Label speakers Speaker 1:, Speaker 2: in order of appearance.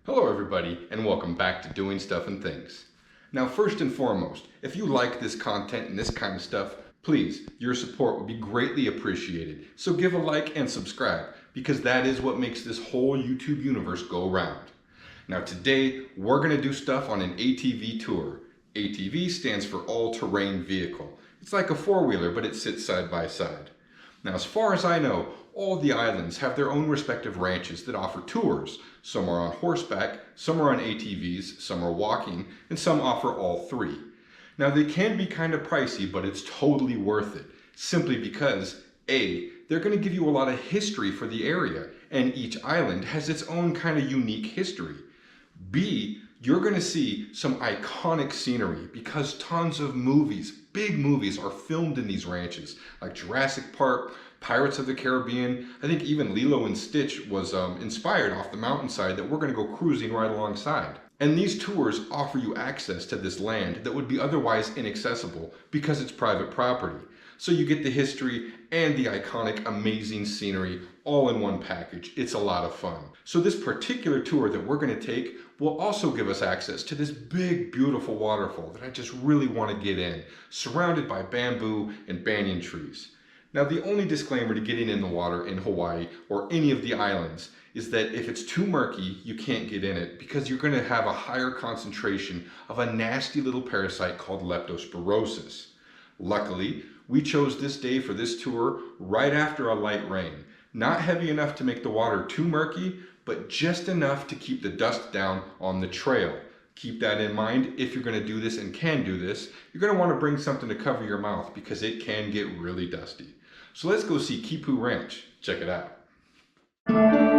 Speaker 1: Hello everybody, and welcome back to Doing Stuff and Things. Now first and foremost, if you like this content and this kind of stuff, please, your support would be greatly appreciated. So give a like and subscribe, because that is what makes this whole YouTube universe go round. Now today, we're going to do stuff on an ATV tour. ATV stands for all-terrain vehicle. It's like a four-wheeler, but it sits side by side. Now, as far as I know, all the islands have their own respective ranches that offer tours. Some are on horseback, some are on ATVs, some are walking, and some offer all three. Now, they can be kind of pricey, but it's totally worth it, simply because A, they're going to give you a lot of history for the area, and each island has its own kind of unique history. B, you're going to see some iconic scenery because tons of movies, big movies, are filmed in these ranches, like Jurassic Park, Pirates of the Caribbean. I think even Lilo and Stitch was inspired off the mountainside that we're going to go cruising right alongside. And these tours offer you access to this land that would be otherwise inaccessible because it's private property. So you get the history and the iconic, amazing scenery all in one package. It's a lot of fun. So this particular tour that we're going to take will also give us access to this big, beautiful waterfall that I just really want to get in, surrounded by bamboo and banyan trees. Now, the only disclaimer to getting in the water in Hawaii or any of the islands is that if it's too murky, you can't get in it because you're going to have a higher concentration of a nasty little parasite called leptospirosis. Luckily, we chose this day for this tour right after a light rain. Not heavy enough to make the water too murky, but just enough to keep the dust down on the trail. Keep that in mind if you're going to do this and can do this. You're going to want to bring something to cover your mouth because it can get really dusty. So let's go see Kipu Ranch. Check it out.